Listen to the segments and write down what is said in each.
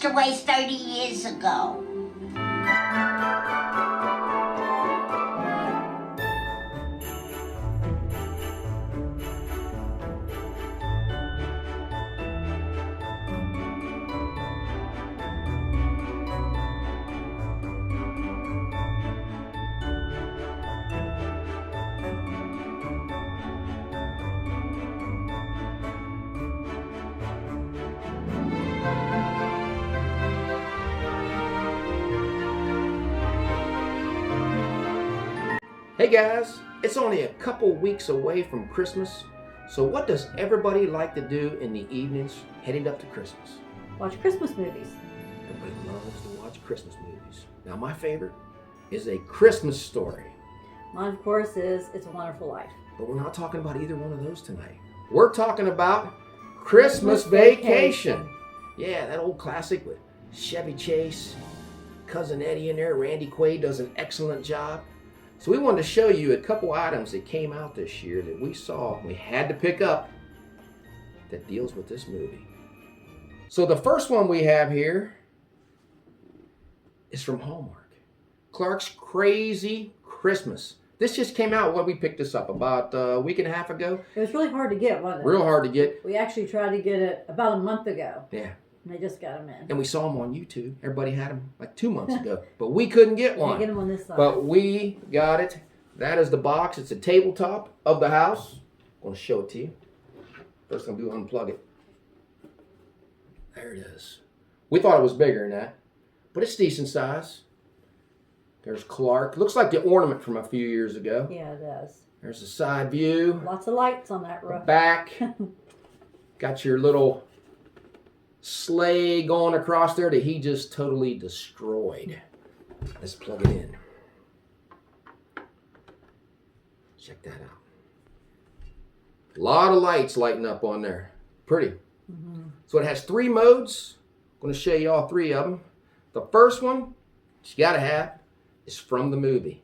passed away 30 years ago. Hey guys, it's only a couple weeks away from Christmas, so what does everybody like to do in the evenings heading up to Christmas? Watch Christmas movies. Everybody loves to watch Christmas movies. Now my favorite is A Christmas Story, Mine, of course, is It's a Wonderful Life. but we're not talking about either one of those tonight. We're talking about Christmas Vacation. Yeah, that old classic with Chevy Chase, Cousin Eddie in there. Randy Quaid does an excellent job. So we wanted to show you a couple items that came out this year that we saw we had to pick up that deals with this movie. So the first one we have here is from Hallmark. Clark's Crazy Christmas. This just came out when we picked this up, about a week and a half ago. It was really hard to get, wasn't it? Real hard to get. We actually tried to get it about a month ago. Yeah. And they just got them in. And we saw them on YouTube. Everybody had them like 2 months ago. But we couldn't get one. Can't get them on this side. But we got it. That is the box. It's a tabletop of the house. I'm going to show it to you. First thing I'm going to do, unplug it. There it is. We thought it was bigger than that. But it's decent size. There's Clark. Looks like the ornament from a few years ago. Yeah, it does. There's the side view. Lots of lights on that The roof. back. Got your little sleigh going across there that he just totally destroyed. Let's plug it in. Check that out. A lot of lights lighting up on there. Pretty. Mm-hmm. So it has 3 modes. I'm going to show you all 3 of them. The first one, you got to have, is from the movie.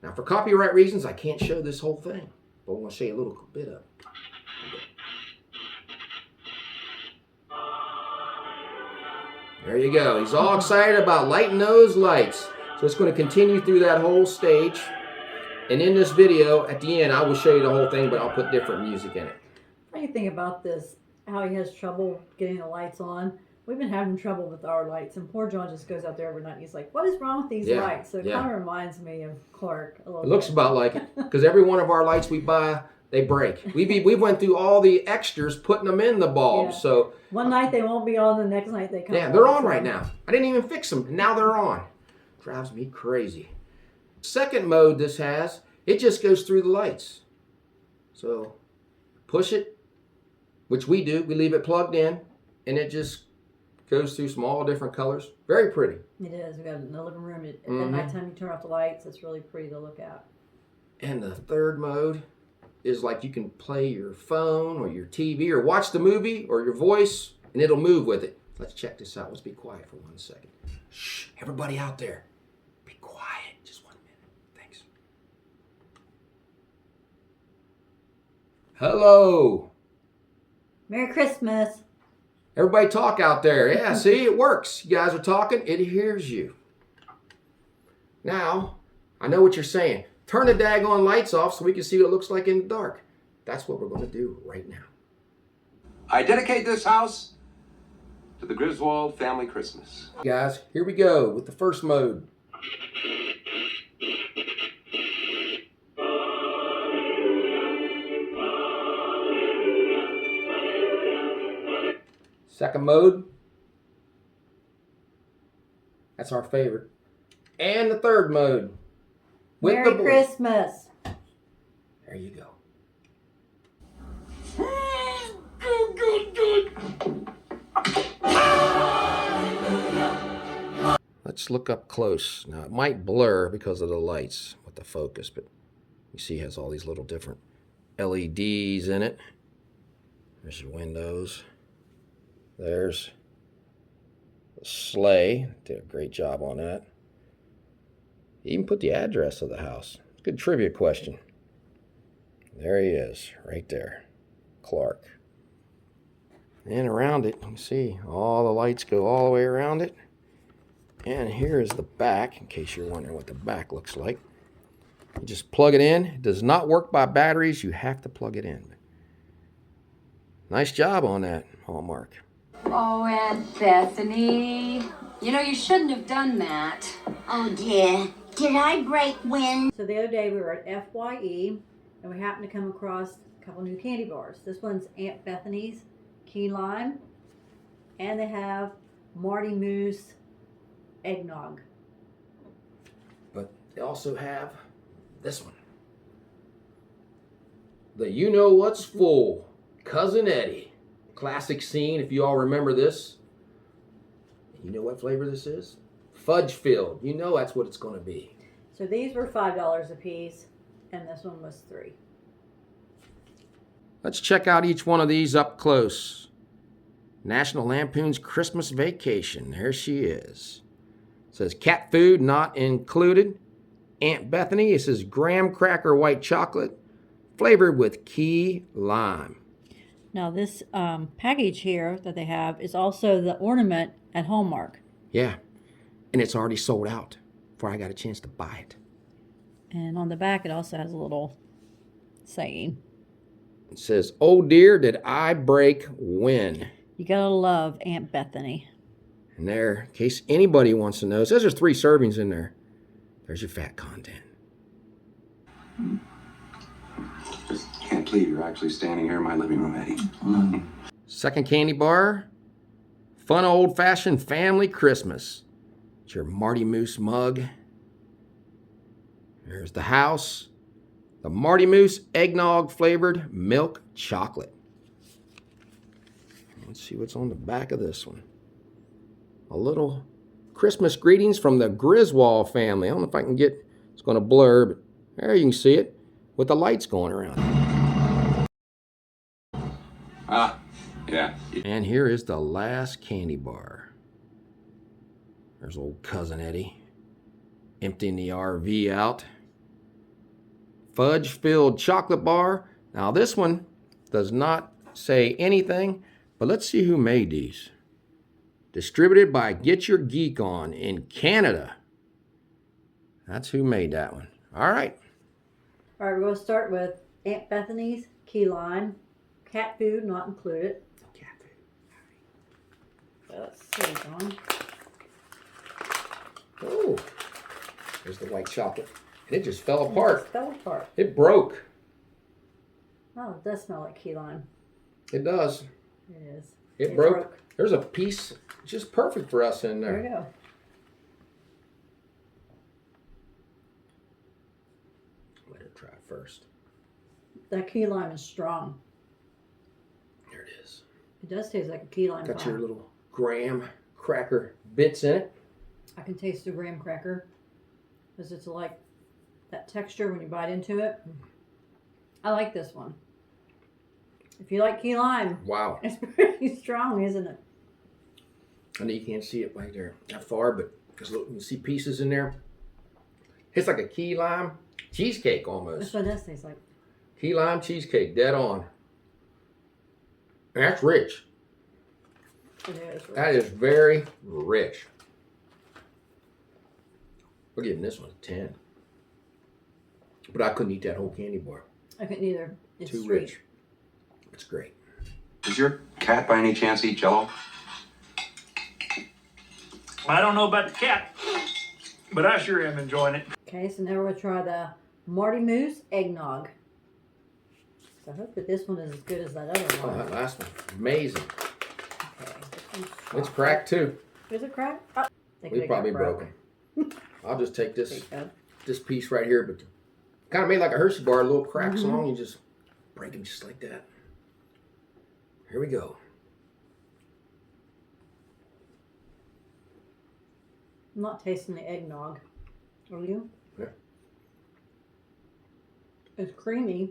Now for copyright reasons, I can't show this whole thing, but I'm going to show you a little bit of it. There you go. He's all excited about lighting those lights. So it's going to continue through that whole stage. And in this video, at the end, I will show you the whole thing, but I'll put different music in it. Funny thing about this, how he has trouble getting the lights on. We've been having trouble with our lights, and poor John just goes out there every night and he's like, what is wrong with these lights? So it kind of reminds me of Clark a little bit. It looks about like it, because every one of our lights we buy, they break. We went through all the extras putting them in the bulbs. Yeah. So one night they won't be on, the next night they come on. yeah, they're on right now. I didn't even fix them, and now they're on. Drives me crazy. Second mode this has, it just goes through the lights. So push it, which we do. We leave it plugged in, and it just goes through some all different colors. Very pretty. It is. We got it in the living room. At nighttime, you turn off the lights. It's really pretty to look at. And the third mode is like you can play your phone or your TV or watch the movie or your voice, and it'll move with it. Let's check this out. Let's be quiet for 1 second. Shh, everybody out there, be quiet. Just 1 minute. Thanks. Hello. Merry Christmas. Everybody talk out there. Yeah, see, it works. You guys are talking, it hears you. Now, I know what you're saying. Turn the daggone lights off so we can see what it looks like in the dark. That's what we're going to do right now. I dedicate this house to the Griswold family Christmas. Guys, here we go with the first mode. Second mode. That's our favorite. And the third mode. With Merry the Christmas. There you go. Let's look up close. Now it might blur because of the lights with the focus, but you see it has all these little different LEDs in it. There's your windows. There's the sleigh. Did a great job on that. He even put the address of the house. Good trivia question. There he is, right there. Clark. And around it, you see all the lights go all the way around it. And here is the back, in case you're wondering what the back looks like. You just plug it in. It does not work by batteries. You have to plug it in. Nice job on that, Hallmark. Oh, Aunt Bethany. You know, you shouldn't have done that. Oh dear, did I break wind? So the other day we were at FYE and we happened to come across a couple new candy bars. This one's Aunt Bethany's Key Lime, and they have Marty Moose Eggnog. But they also have this one. The You Know What's Full, Cousin Eddie. Classic scene, if you all remember this. You know what flavor this is? Fudge filled. You know that's what it's going to be. So these were $5 a piece, and this one was $3. Let's check out each one of these up close. National Lampoon's Christmas Vacation. There she is. It says cat food not included. Aunt Bethany, it says graham cracker white chocolate flavored with key lime. Now this package here that they have is also the ornament at Hallmark. Yeah, and it's already sold out before I got a chance to buy it. And on the back it also has a little saying. It says, oh dear, did I break when? You gotta love Aunt Bethany. And there, in case anybody wants to know, it says there's 3 servings in there. There's your fat content. Just can't believe you're actually standing here in my living room, Eddie. Second candy bar, fun old-fashioned family Christmas. It's your Marty Moose mug. There's the house. The Marty Moose eggnog flavored milk chocolate. Let's see what's on the back of this one. A little Christmas greetings from the Griswold family. I don't know if I can get, it's going to blur, but there you can see it with the lights going around. Ah, yeah. And here is the last candy bar. There's old Cousin Eddie emptying the RV out. Fudge-filled chocolate bar. Now this one does not say anything, but let's see who made these. Distributed by Get Your Geek On in Canada. That's who made that one. All right. All right, we're going to start with Aunt Bethany's Key Lime. Cat food not included. Cat food. Let's see, John. Oh, there's the white chocolate. And it just fell apart. It fell apart. It broke. Oh, it does smell like key lime. It does. It is. It broke. There's a piece just perfect for us in there. There we go. Let her try it first. That key lime is strong. There it is. It does taste like a key lime Got pie. your little graham cracker bits in it. I can taste the graham cracker because it's like that texture when you bite into it. I like this one. If you like key lime, Wow. it's pretty strong, isn't it? I know you can't see it right there that far, but because look, you can see pieces in there. It's like a key lime cheesecake almost. That's what this tastes like. Key lime cheesecake, dead on. And that's rich. It is. That is very rich. We're giving this one a 10. But I couldn't eat that whole candy bar. I couldn't either. It's Too sweet. rich. It's great. Does your cat by any chance eat Jell-O? I don't know about the cat, but I sure am enjoying it. Okay, so now we're going to try the Marty Moose Eggnog. So I hope that this one is as good as that other Oh, one. that last one. Amazing. Okay, this one's It's cracked too. Is it cracked? Oh, I think We they probably got broken. I'll just take There this you go. this piece right here, but kind of made like a Hershey bar, a little cracks along. You just break them just like that. Here we go. I'm not tasting the eggnog. Are you? Yeah. It's creamy.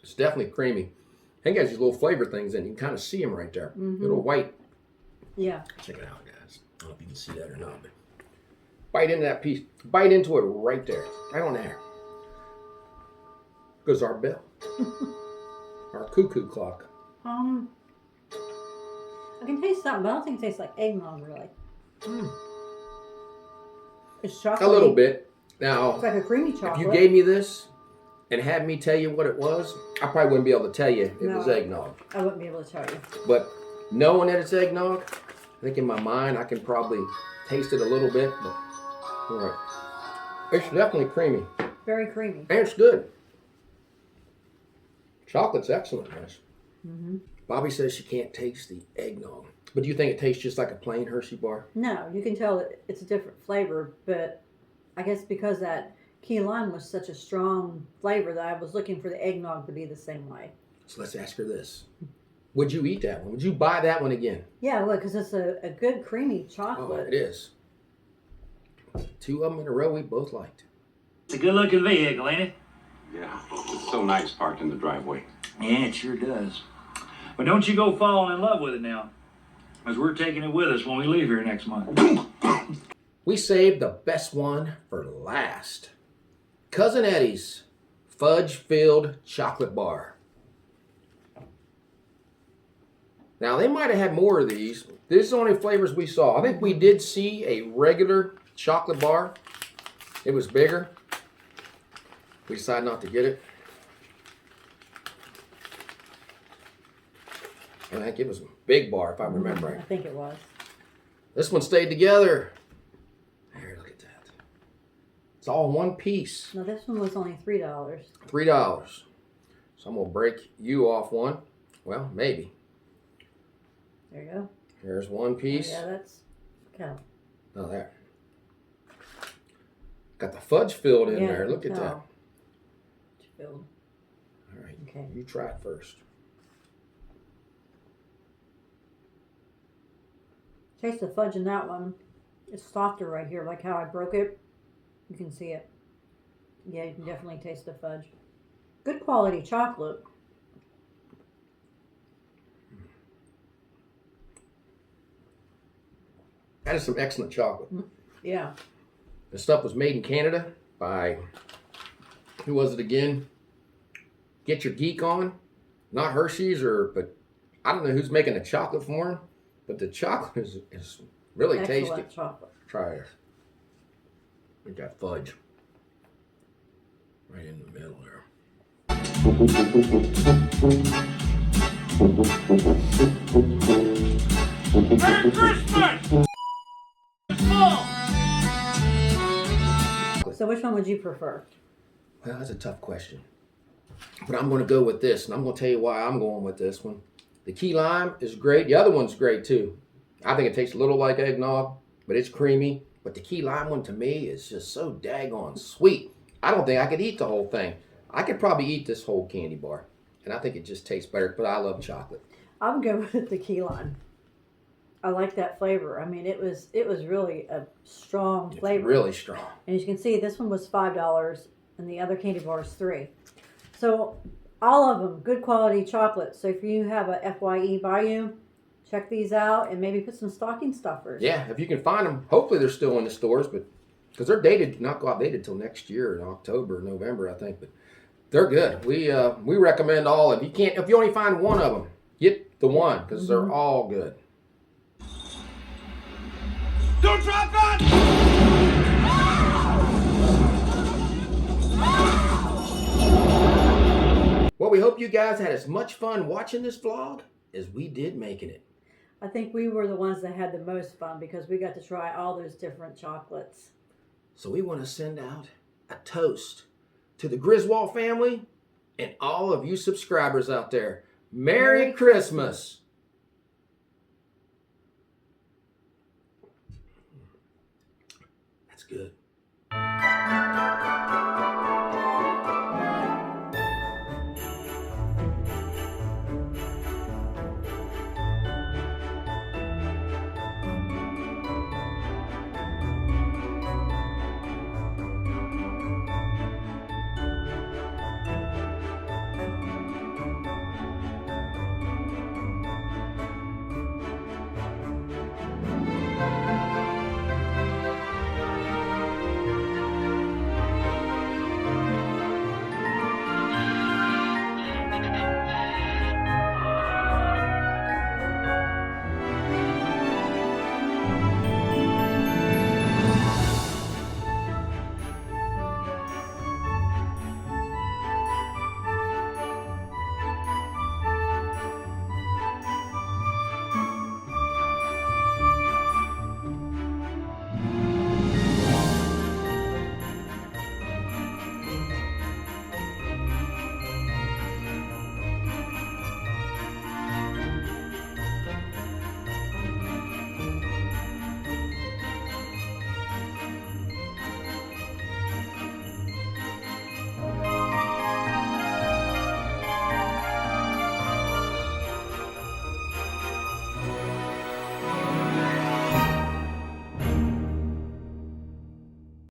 It's definitely creamy. I think it has these little flavor things in it. You can kind of see them right there. Little white. Yeah. Check it out, guys. I don't know if you can see that or not, but bite into that piece. Bite into it right there. Right on there. Goes our bell. Our cuckoo clock. I can taste something, but I don't think it tastes like eggnog really. It's chocolate. A little bit. Now, It's like a creamy chocolate. if you gave me this and had me tell you what it was, I probably wouldn't be able to tell you it was eggnog. I wouldn't be able to tell you. But knowing that it's eggnog, I think in my mind I can probably taste it a little bit. But all right. It's definitely creamy. Very creamy. And it's good. Chocolate's excellent, guys. Mm-hmm. Bobby says she can't taste the eggnog. But do you think it tastes just like a plain Hershey bar? No, you can tell that it's a different flavor, but I guess because that key lime was such a strong flavor that I was looking for the eggnog to be the same way. So let's ask her this. Would you eat that one? Would you buy that one again? Yeah, look, because it's a good creamy Oh, chocolate. it is. 2 of them in a row we both liked. It's a good looking vehicle, ain't it? Yeah, it's so nice parked in the driveway. Yeah, it sure does. But don't you go falling in love with it now, because we're taking it with us when we leave here next month. We saved the best one for last. Cousin Eddie's fudge-filled chocolate bar. Now, they might have had more of these. This is the only flavors we saw. I think we did see a regular chocolate bar. It was bigger. We decided not to get it. I think it was a big bar, if I remember I right. think it was. This one stayed together. Here, look at that. It's all in one piece. No, this one was only $3. $3. So I'm going to break you off one. Well, maybe. There you go. Here's one piece. Yeah, that's count. Oh, there. Got the fudge filled in Yeah, there. Look at that. tell. It's filled. All right. Okay. You try it first. Taste the fudge in that one. It's softer right here, like how I broke it. You can see it. Yeah, you can definitely taste the fudge. Good quality chocolate. That is some excellent chocolate. Yeah. This stuff was made in Canada by, who was it again? Get Your Geek On. Not Hershey's, but I don't know who's making the chocolate for them. But the chocolate is really Excellent tasty. chocolate. Try it. We got fudge. Right in the middle there. Merry Christmas! So which one would you prefer? Well, that's a tough question. But I'm going to go with this, and I'm going to tell you why I'm going with this one. The key lime is great. The other one's great, too. I think it tastes a little like eggnog, but it's creamy. But the key lime one, to me, is just so daggone sweet. I don't think I could eat the whole thing. I could probably eat this whole candy bar, and I think it just tastes better, but I love chocolate. I would go with the key lime. I like that flavor. I mean, it was really a strong It's flavor. really strong. And as you can see, this one was $5 and the other candy bar is $3. So all of them, good quality chocolate. So if you have a FYE by you, check these out and maybe put some stocking stuffers. Yeah, if you can find them, hopefully they're still in the stores, but because they're dated, not go outdated till next year in October, November, I think. But they're good. We recommend all of. If you only find one of them, get the one because they're all good. Don't drop that! Well, we hope you guys had as much fun watching this vlog as we did making it. I think we were the ones that had the most fun because we got to try all those different chocolates. So we want to send out a toast to the Griswold family and all of you subscribers out there. Merry Christmas. That's good.